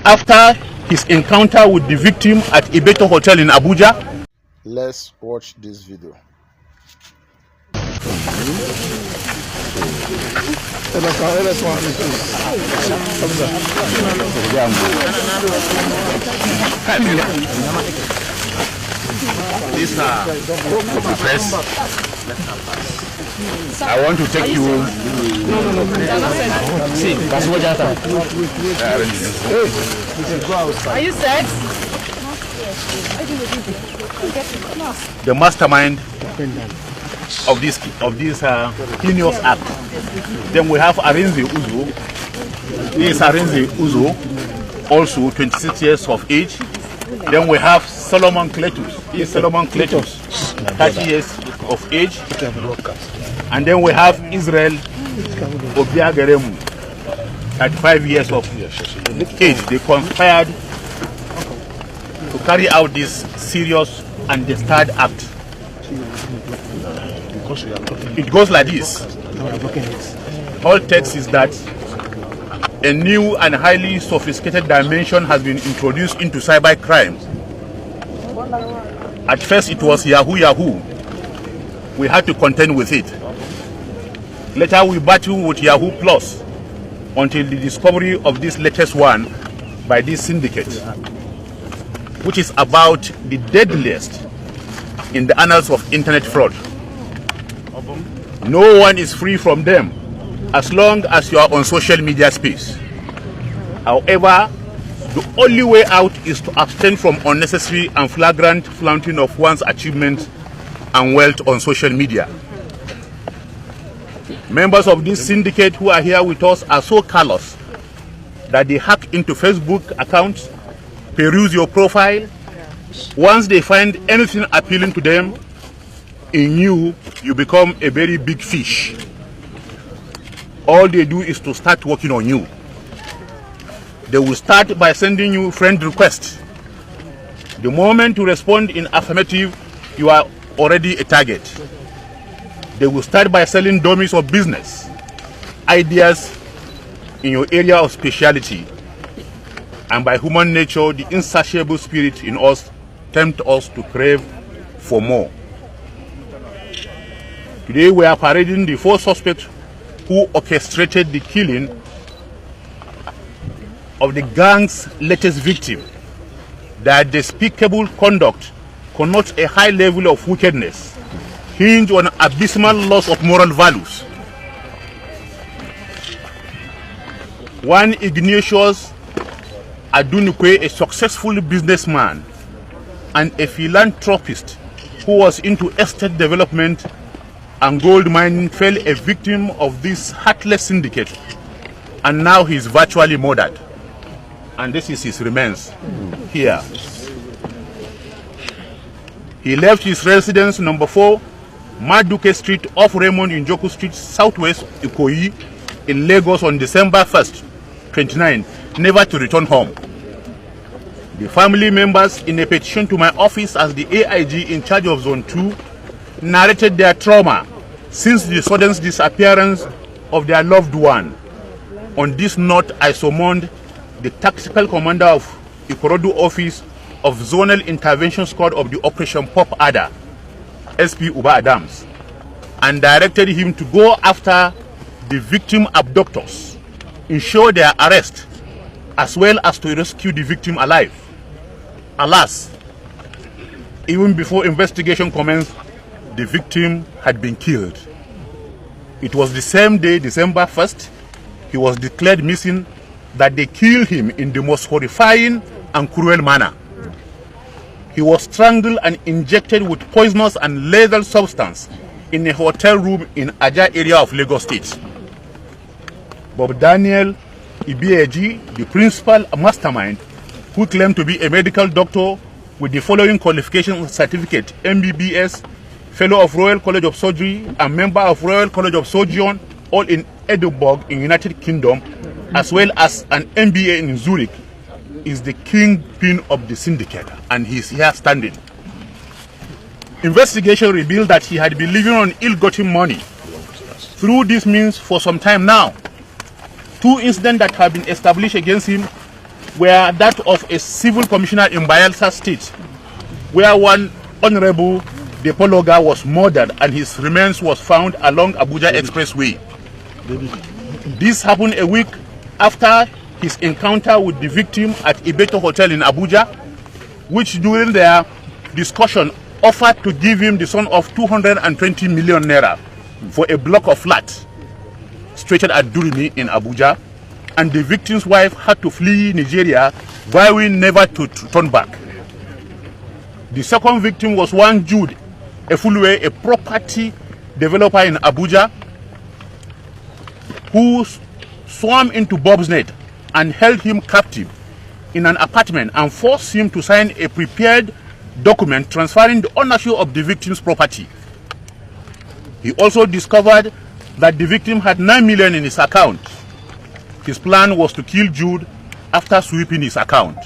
after his encounter with the victim at Ibeto Hotel in Abuja. Let's watch this video. These are the press. I want to take you. Are you set? The mastermind of this heinous act. Then we have Arrrésted Uzo. This is Arrrésted Uzo, also 26 years of age. Then we have Solomon Cletus. This is Solomon Cletus, 30 years of age. And then we have Israel Obiageremu, 35 years of age. They conspired to carry out this serious and disturbed act. It goes like this. All text is that a new and highly sophisticated dimension has been introduced into cybercrime. At first it was Yahoo. We had to contend with it. Later we battled with Yahoo Plus until the discovery of this latest one by this syndicate, which is about the deadliest in the annals of internet fraud. No one is free from them as long as you are on social media space. However, the only way out is to abstain from unnecessary and flagrant flaunting of one's achievements and wealth on social media. Members of this syndicate who are here with us are so callous that they hack into Facebook accounts, peruse your profile. Once they find anything appealing to them in you, you become a very big fish. All they do is to start working on you. They will start by sending you friend requests. The moment you respond in affirmative, you are already a target. They will start by selling dummies of business, ideas in your area of specialty, and by human nature, the insatiable spirit in us tempt us to crave for more. Today we are parading the 4 suspects who orchestrated the killing of the gang's latest victim. Their despicable conduct connotes a high level of wickedness, hinged on abysmal loss of moral values. One Ignatius Adunukwe, a successful businessman and a philanthropist who was into estate development and gold mining, fell a victim of this heartless syndicate, and now he is virtually murdered. And this is his remains here. He left his residence number 4, Maduke Street off Raymond Njoku Street, Southwest Ikoyi, in Lagos on December 1st, 29, never to return home. The family members, in a petition to my office as the AIG in charge of Zone 2, narrated their trauma since the sudden disappearance of their loved one. On this note, I summoned the tactical commander of Ikorodu office of Zonal Intervention Squad of the Operation Pop Adder, SP Uba Adams, and directed him to go after the victim abductors, ensure their arrest, as well as to rescue the victim alive. Alas, even before investigation commenced, the victim had been killed. It was the same day, December 1st, he was declared missing, that they killed him in the most horrifying and cruel manner. He was strangled and injected with poisonous and lethal substance in a hotel room in Aja area of Lagos State. Bob Daniel Ibieji, the principal mastermind, who claimed to be a medical doctor with the following qualification certificate: MBBS, Fellow of Royal College of Surgery, and member of Royal College of Surgeon, all in Edinburgh in United Kingdom, as well as an MBA in Zurich, is the kingpin of the syndicate, and he is here standing. Investigation revealed that he had been living on ill-gotten money through this means for some time now. 2 incidents that have been established against him were that of a civil commissioner in Bayelsa State, where one Honorable Depologa was murdered and his remains was found along Abuja Expressway. This happened a week after his encounter with the victim at Ibeto Hotel in Abuja, which during their discussion offered to give him the sum of 220 million naira for a block of flats situated at Durumi in Abuja, and the victim's wife had to flee Nigeria, vowing never to turn back. The second victim was one Jude Efulwe, a property developer in Abuja, who swam into Bob's net and held him captive in an apartment and forced him to sign a prepared document transferring the ownership of the victim's property. He also discovered that the victim had 9 million in his account. His plan was to kill Jude after sweeping his account.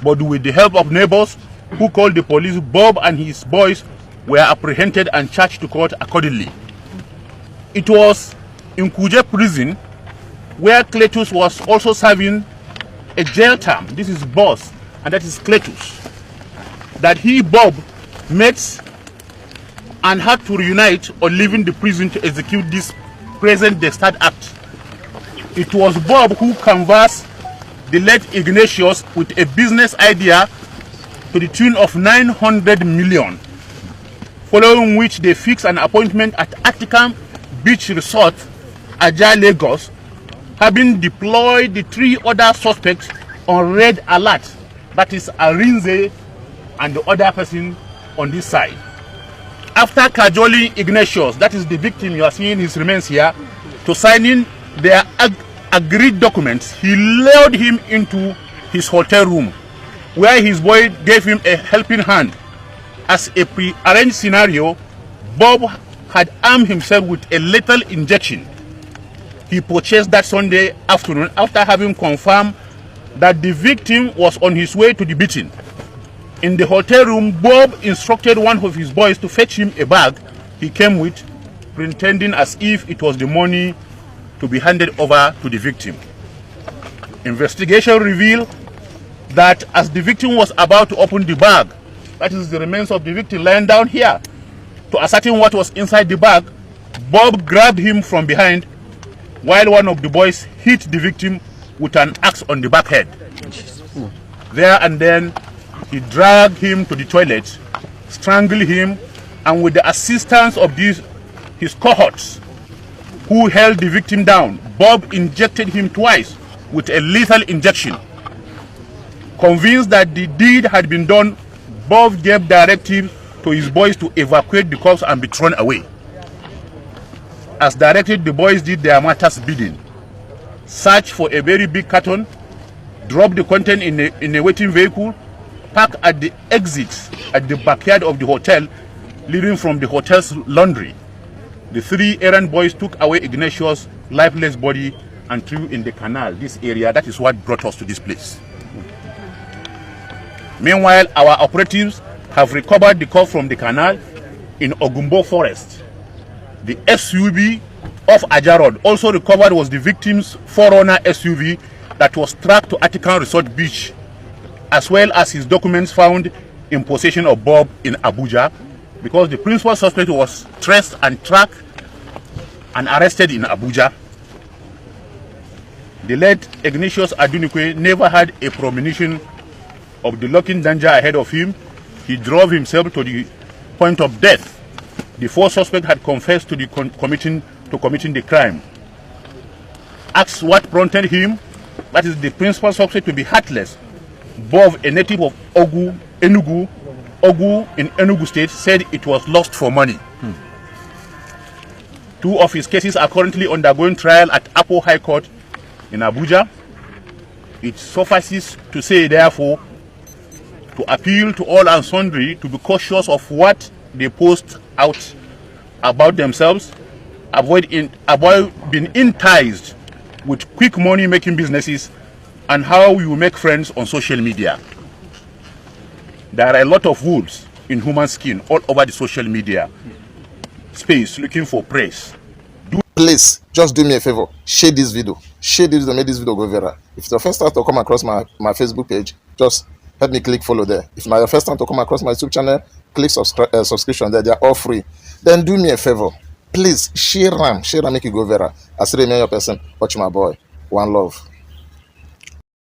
But with the help of neighbors who called the police, Bob and his boys were apprehended and charged to court accordingly. It was in Kuje prison, where Cletus was also serving a jail term. This is boss, and that is Cletus, that he, Bob, met and had to reunite on leaving the prison to execute this present Destard Act. It was Bob who canvassed the late Ignatius with a business idea to the tune of 900 million, following which they fixed an appointment at Atikam Beach Resort, Aja, Lagos, having deployed the 3 other suspects on red alert, that is Arrrésted and the other person on this side. After cajoling Ignatius, that is the victim you are seeing his remains here, to signing their agreed documents, he lured him into his hotel room, where his boy gave him a helping hand. As a pre-arranged scenario, Bob had armed himself with a lethal injection he purchased that Sunday afternoon after having confirmed that the victim was on his way to the beating. In the hotel room, Bob instructed one of his boys to fetch him a bag he came with, pretending as if it was the money to be handed over to the victim. Investigation revealed that as the victim was about to open the bag, that is the remains of the victim lying down here, to ascertain what was inside the bag, Bob grabbed him from behind, while one of the boys hit the victim with an axe on the back head. There and then, he dragged him to the toilet, strangled him, and with the assistance of his cohorts, who held the victim down, Bob injected him twice with a lethal injection. Convinced that the deed had been done, Bob gave directives to his boys to evacuate the corpse and be thrown away. As directed, the boys did their master's bidding. Searched for a very big carton, dropped the content in a waiting vehicle, parked at the exit at the backyard of the hotel, leading from the hotel's laundry. The 3 errand boys took away Ignatius' lifeless body and threw in the canal, this area. That is what brought us to this place. Meanwhile, our operatives have recovered the corpse from the canal in Ogumbo Forest. The SUV of Aja Road also recovered was the victim's 4Runner SUV that was tracked to Atikam Resort Beach, as well as his documents found in possession of Bob in Abuja, because the principal suspect was traced and tracked and arrested in Abuja. The late Ignatius Adunikwe never had a premonition of the lurking danger ahead of him. He drove himself to the point of death. The 4 suspects had confessed to committing the crime. Asked what prompted him, that is the principal suspect, to be heartless, Bob, a native of Ogu in Enugu State, said it was lost for money. 2 of his cases are currently undergoing trial at Apo High Court in Abuja. It suffices to say, therefore, to appeal to all and sundry to be cautious of what they post out about themselves, avoid being enticed with quick money making businesses, and how you make friends on social media. There are a lot of wolves in human skin all over the social media space looking for praise. please just do me a favor, share this video, make this video go viral. If it's your first time to come across my Facebook page, just help me click follow there. If it's your first time to come across my YouTube channel, click subscription there. They are all free. Then do me a favor, please share them, make it go viral. I say, remain your person, watch my boy. One love.